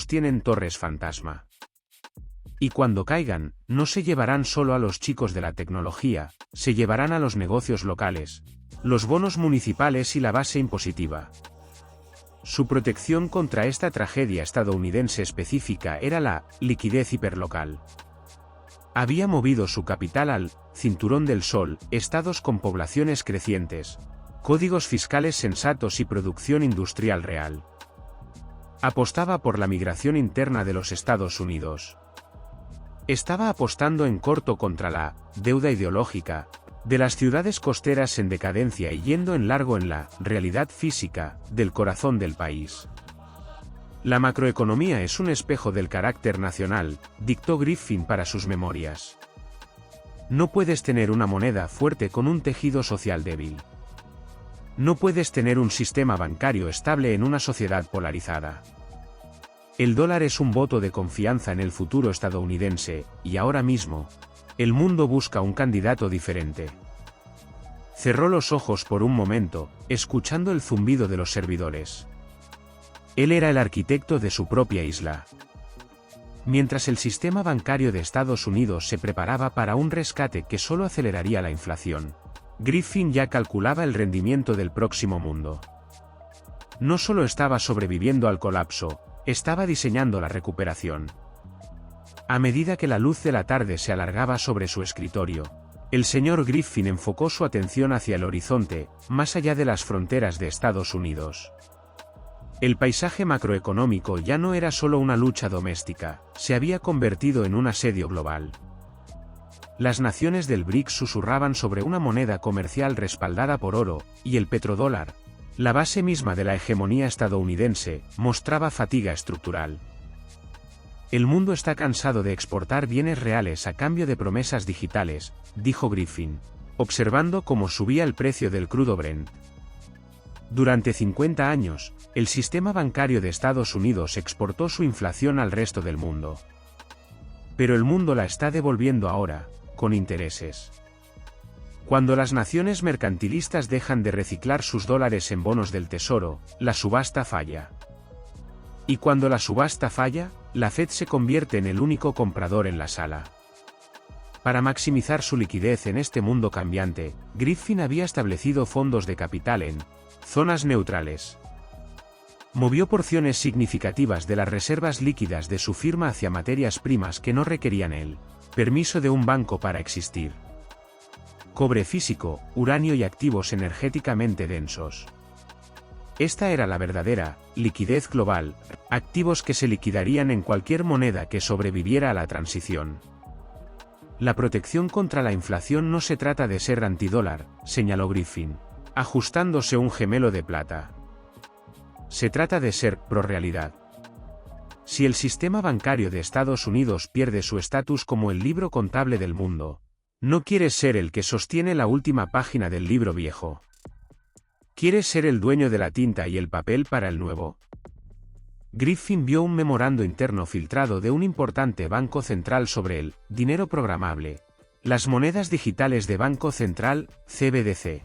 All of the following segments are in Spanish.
tienen torres fantasma. Y cuando caigan, no se llevarán solo a los chicos de la tecnología, se llevarán a los negocios locales, los bonos municipales y la base impositiva. Su protección contra esta tragedia estadounidense específica era la liquidez hiperlocal. Había movido su capital al cinturón del sol, estados con poblaciones crecientes, códigos fiscales sensatos y producción industrial real. Apostaba por la migración interna de los Estados Unidos. Estaba apostando en corto contra la deuda ideológica de las ciudades costeras en decadencia y yendo en largo en la realidad física del corazón del país. La macroeconomía es un espejo del carácter nacional, dictó Griffin para sus memorias. No puedes tener una moneda fuerte con un tejido social débil. No puedes tener un sistema bancario estable en una sociedad polarizada. El dólar es un voto de confianza en el futuro estadounidense, y ahora mismo, el mundo busca un candidato diferente. Cerró los ojos por un momento, escuchando el zumbido de los servidores. Él era el arquitecto de su propia isla. Mientras el sistema bancario de Estados Unidos se preparaba para un rescate que solo aceleraría la inflación, Griffin ya calculaba el rendimiento del próximo mundo. No solo estaba sobreviviendo al colapso, estaba diseñando la recuperación. A medida que la luz de la tarde se alargaba sobre su escritorio, el señor Griffin enfocó su atención hacia el horizonte, más allá de las fronteras de Estados Unidos. El paisaje macroeconómico ya no era solo una lucha doméstica, se había convertido en un asedio global. Las naciones del BRICS susurraban sobre una moneda comercial respaldada por oro, y el petrodólar, la base misma de la hegemonía estadounidense, mostraba fatiga estructural. El mundo está cansado de exportar bienes reales a cambio de promesas digitales, dijo Griffin, observando cómo subía el precio del crudo Brent. Durante 50 años, el sistema bancario de Estados Unidos exportó su inflación al resto del mundo. Pero el mundo la está devolviendo ahora, con intereses. Cuando las naciones mercantilistas dejan de reciclar sus dólares en bonos del tesoro, la subasta falla. Y cuando la subasta falla, la Fed se convierte en el único comprador en la sala. Para maximizar su liquidez en este mundo cambiante, Griffin había establecido fondos de capital en zonas neutrales. Movió porciones significativas de las reservas líquidas de su firma hacia materias primas que no requerían el permiso de un banco para existir. Cobre físico, uranio y activos energéticamente densos. Esta era la verdadera liquidez global, activos que se liquidarían en cualquier moneda que sobreviviera a la transición. La protección contra la inflación no se trata de ser antidólar, señaló Griffin, ajustándose un gemelo de plata. Se trata de ser prorrealidad. Si el sistema bancario de Estados Unidos pierde su estatus como el libro contable del mundo, no quieres ser el que sostiene la última página del libro viejo. ¿Quieres ser el dueño de la tinta y el papel para el nuevo? Griffin vio un memorando interno filtrado de un importante banco central sobre el dinero programable, las monedas digitales de Banco Central, CBDC.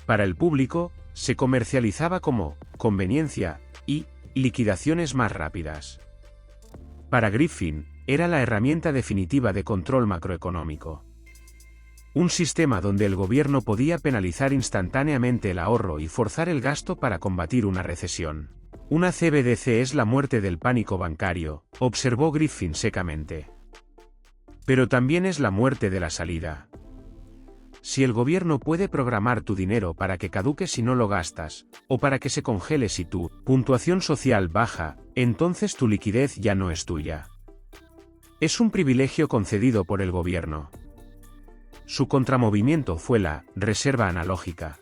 Para el público, se comercializaba como conveniencia y liquidaciones más rápidas. Para Griffin, era la herramienta definitiva de control macroeconómico. Un sistema donde el gobierno podía penalizar instantáneamente el ahorro y forzar el gasto para combatir una recesión. Una CBDC es la muerte del pánico bancario, observó Griffin secamente. Pero también es la muerte de la salida. Si el gobierno puede programar tu dinero para que caduque si no lo gastas, o para que se congele si tu puntuación social baja, entonces tu liquidez ya no es tuya. Es un privilegio concedido por el gobierno. Su contramovimiento fue la reserva analógica.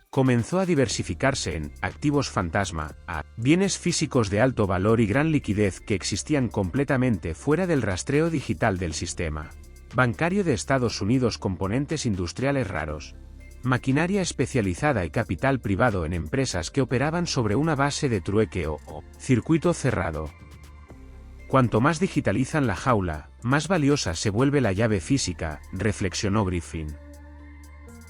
Comenzó a diversificarse en activos fantasma, a bienes físicos de alto valor y gran liquidez que existían completamente fuera del rastreo digital del sistema bancario de Estados Unidos, componentes industriales raros, maquinaria especializada y capital privado en empresas que operaban sobre una base de trueque o circuito cerrado. Cuanto más digitalizan la jaula, más valiosa se vuelve la llave física, reflexionó Griffin.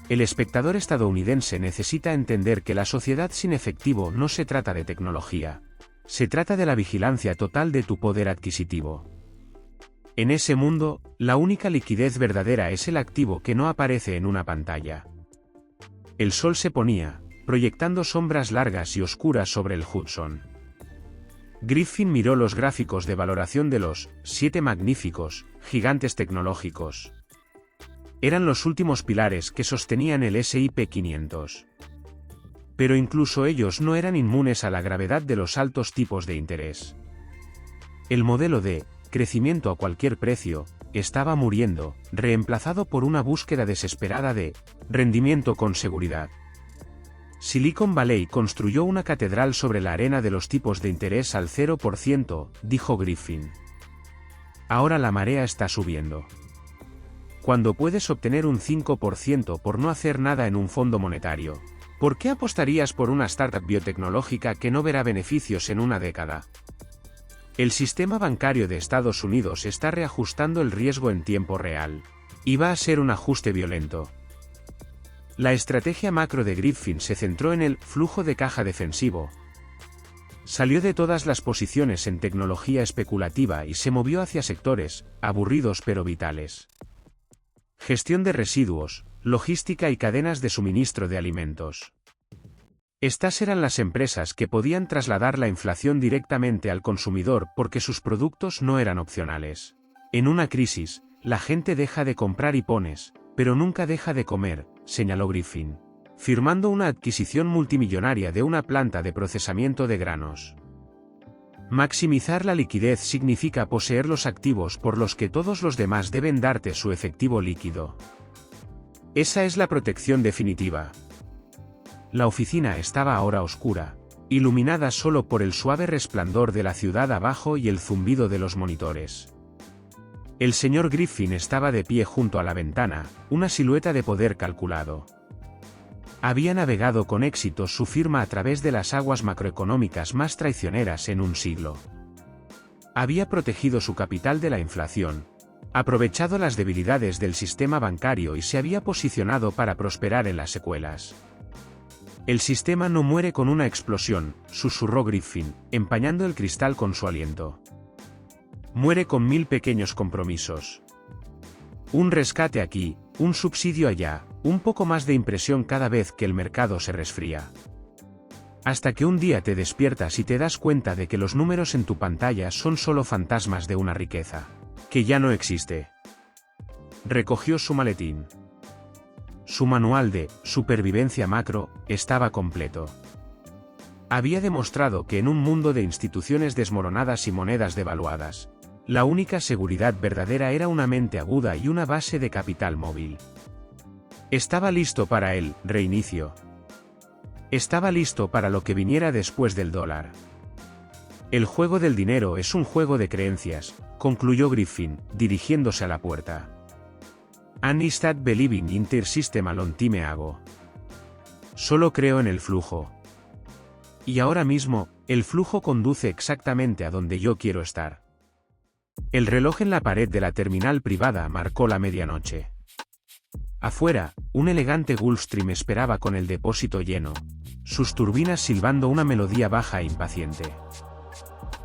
El espectador estadounidense necesita entender que la sociedad sin efectivo no se trata de tecnología, Se trata de la vigilancia total de tu poder adquisitivo. En ese mundo, la única liquidez verdadera es el activo que no aparece en una pantalla. El sol se ponía, proyectando sombras largas y oscuras sobre el Hudson. Griffin miró los gráficos de valoración de los 7 magníficos gigantes tecnológicos. Eran los últimos pilares que sostenían el S&P 500. Pero incluso ellos no eran inmunes a la gravedad de los altos tipos de interés. El modelo de crecimiento a cualquier precio estaba muriendo, reemplazado por una búsqueda desesperada de rendimiento con seguridad. Silicon Valley construyó una catedral sobre la arena de los tipos de interés al 0%, dijo Griffin. Ahora la marea está subiendo. Cuando puedes obtener un 5% por no hacer nada en un fondo monetario, ¿por qué apostarías por una startup biotecnológica que no verá beneficios en una década? El sistema bancario de Estados Unidos está reajustando el riesgo en tiempo real. Y va a ser un ajuste violento. La estrategia macro de Griffin se centró en el flujo de caja defensivo. Salió de todas las posiciones en tecnología especulativa y se movió hacia sectores, aburridos pero vitales. Gestión de residuos, logística y cadenas de suministro de alimentos. Estas eran las empresas que podían trasladar la inflación directamente al consumidor porque sus productos no eran opcionales. En una crisis, la gente deja de comprar hipones, pero nunca deja de comer, señaló Griffin, firmando una adquisición multimillonaria de una planta de procesamiento de granos. Maximizar la liquidez significa poseer los activos por los que todos los demás deben darte su efectivo líquido. Esa es la protección definitiva. La oficina estaba ahora oscura, iluminada solo por el suave resplandor de la ciudad abajo y el zumbido de los monitores. El señor Griffin estaba de pie junto a la ventana, una silueta de poder calculado. Había navegado con éxito su firma a través de las aguas macroeconómicas más traicioneras en un siglo. Había protegido su capital de la inflación, aprovechado las debilidades del sistema bancario y se había posicionado para prosperar en las secuelas. El sistema no muere con una explosión, susurró Griffin, empañando el cristal con su aliento. Muere con 1000 pequeños compromisos. Un rescate aquí, un subsidio allá, un poco más de impresión cada vez que el mercado se resfría. Hasta que un día te despiertas y te das cuenta de que los números en tu pantalla son solo fantasmas de una riqueza que ya no existe. Recogió su maletín. Su manual de supervivencia macro estaba completo. Había demostrado que en un mundo de instituciones desmoronadas y monedas devaluadas, la única seguridad verdadera era una mente aguda y una base de capital móvil. Estaba listo para el reinicio. Estaba listo para lo que viniera después del dólar. El juego del dinero es un juego de creencias, concluyó Griffin, dirigiéndose a la puerta. I start believing in the system alone time ago. Solo creo en el flujo. Y ahora mismo, el flujo conduce exactamente a donde yo quiero estar. El reloj en la pared de la terminal privada marcó la medianoche. Afuera, un elegante Gulfstream esperaba con el depósito lleno, sus turbinas silbando una melodía baja e impaciente.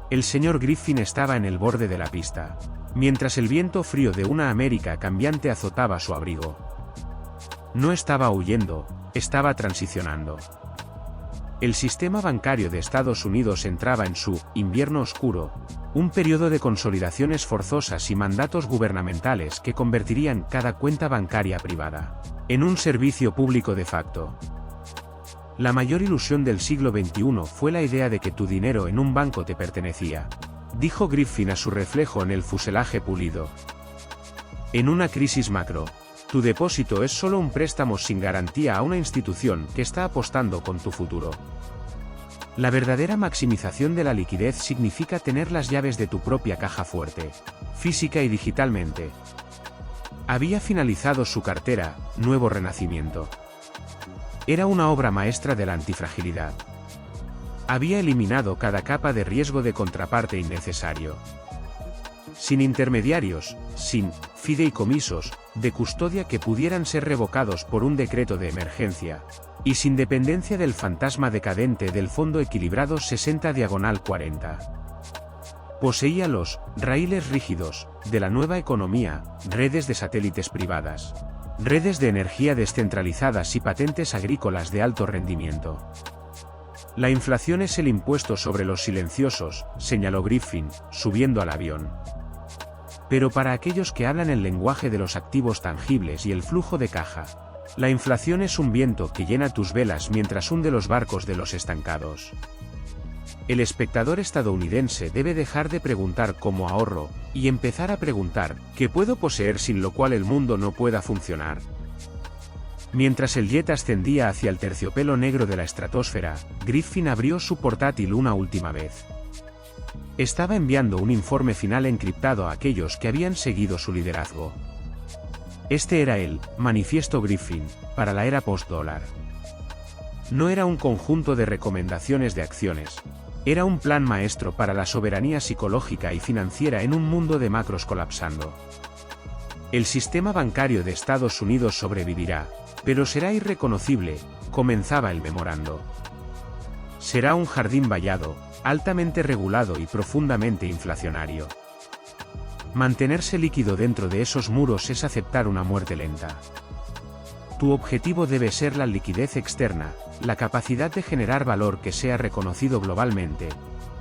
El señor Griffin estaba en el borde de la pista, mientras el viento frío de una América cambiante azotaba su abrigo. No estaba huyendo, estaba transicionando. El sistema bancario de Estados Unidos entraba en su invierno oscuro, un periodo de consolidaciones forzosas y mandatos gubernamentales que convertirían cada cuenta bancaria privada en un servicio público de facto. La mayor ilusión del siglo XXI fue la idea de que tu dinero en un banco te pertenecía, dijo Griffin a su reflejo en el fuselaje pulido. En una crisis macro, tu depósito es solo un préstamo sin garantía a una institución que está apostando con tu futuro. La verdadera maximización de la liquidez significa tener las llaves de tu propia caja fuerte, física y digitalmente. Había finalizado su cartera, Nuevo Renacimiento. Era una obra maestra de la antifragilidad. Había eliminado cada capa de riesgo de contraparte innecesario. Sin intermediarios, sin fideicomisos, de custodia que pudieran ser revocados por un decreto de emergencia. y sin dependencia del fantasma decadente del fondo equilibrado 60/40. Poseía los raíles rígidos de la nueva economía, redes de satélites privadas, redes de energía descentralizadas y patentes agrícolas de alto rendimiento. La inflación es el impuesto sobre los silenciosos, señaló Griffin, subiendo al avión. Pero para aquellos que hablan el lenguaje de los activos tangibles y el flujo de caja, la inflación es un viento que llena tus velas mientras hunde los barcos de los estancados. El espectador estadounidense debe dejar de preguntar cómo ahorro, y empezar a preguntar, ¿qué puedo poseer sin lo cual el mundo no pueda funcionar? Mientras el jet ascendía hacia el terciopelo negro de la estratosfera, Griffin abrió su portátil una última vez. Estaba enviando un informe final encriptado a aquellos que habían seguido su liderazgo. Este era el Manifiesto Griffin, para la era post-dólar. No era un conjunto de recomendaciones de acciones. Era un plan maestro para la soberanía psicológica y financiera en un mundo de macros colapsando. El sistema bancario de Estados Unidos sobrevivirá, pero será irreconocible, comenzaba el memorando. Será un jardín vallado, altamente regulado y profundamente inflacionario. Mantenerse líquido dentro de esos muros es aceptar una muerte lenta. Tu objetivo debe ser la liquidez externa, la capacidad de generar valor que sea reconocido globalmente,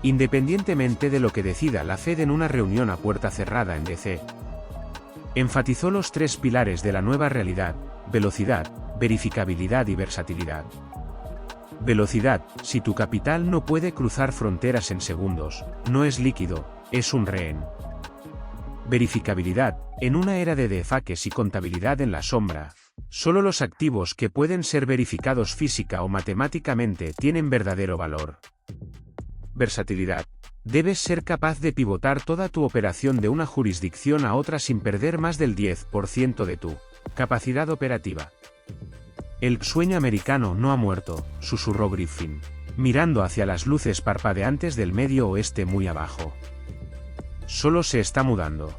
independientemente de lo que decida la Fed en una reunión a puerta cerrada en DC. Enfatizó los tres pilares de la nueva realidad: velocidad, verificabilidad y versatilidad. Velocidad: si tu capital no puede cruzar fronteras en segundos, no es líquido, es un rehén. Verificabilidad: en una era de defaques y contabilidad en la sombra, solo los activos que pueden ser verificados física o matemáticamente tienen verdadero valor. Versatilidad: debes ser capaz de pivotar toda tu operación de una jurisdicción a otra sin perder más del 10% de tu capacidad operativa. El sueño americano no ha muerto, susurró Griffin, mirando hacia las luces parpadeantes del Medio Oeste muy abajo. Solo se está mudando.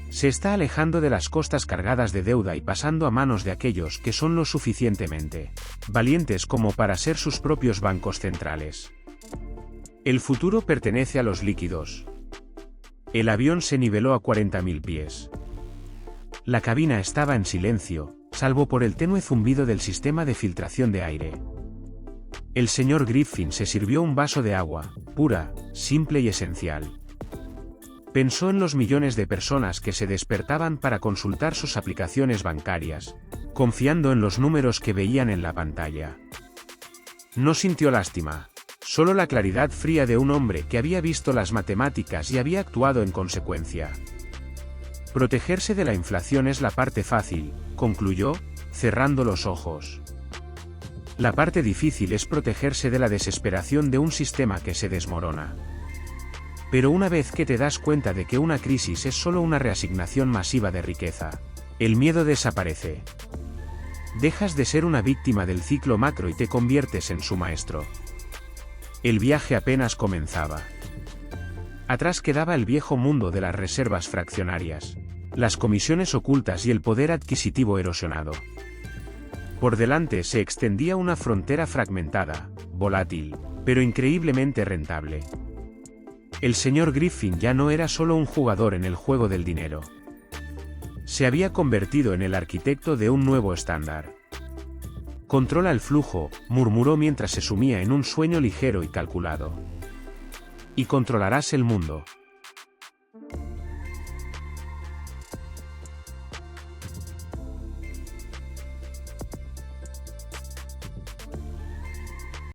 Se está alejando de las costas cargadas de deuda y pasando a manos de aquellos que son lo suficientemente valientes como para ser sus propios bancos centrales. El futuro pertenece a los líquidos. El avión se niveló a 40.000 pies. La cabina estaba en silencio, salvo por el tenue zumbido del sistema de filtración de aire. El señor Griffin se sirvió un vaso de agua, pura, simple y esencial. Pensó en los millones de personas que se despertaban para consultar sus aplicaciones bancarias, confiando en los números que veían en la pantalla. No sintió lástima, solo la claridad fría de un hombre que había visto las matemáticas y había actuado en consecuencia. Protegerse de la inflación es la parte fácil, concluyó, cerrando los ojos. La parte difícil es protegerse de la desesperación de un sistema que se desmorona. Pero una vez que te das cuenta de que una crisis es solo una reasignación masiva de riqueza, el miedo desaparece. Dejas de ser una víctima del ciclo macro y te conviertes en su maestro. El viaje apenas comenzaba. Atrás quedaba el viejo mundo de las reservas fraccionarias, las comisiones ocultas y el poder adquisitivo erosionado. Por delante se extendía una frontera fragmentada, volátil, pero increíblemente rentable. El señor Griffin ya no era solo un jugador en el juego del dinero. Se había convertido en el arquitecto de un nuevo estándar. Controla el flujo, murmuró mientras se sumía en un sueño ligero y calculado. Y controlarás el mundo.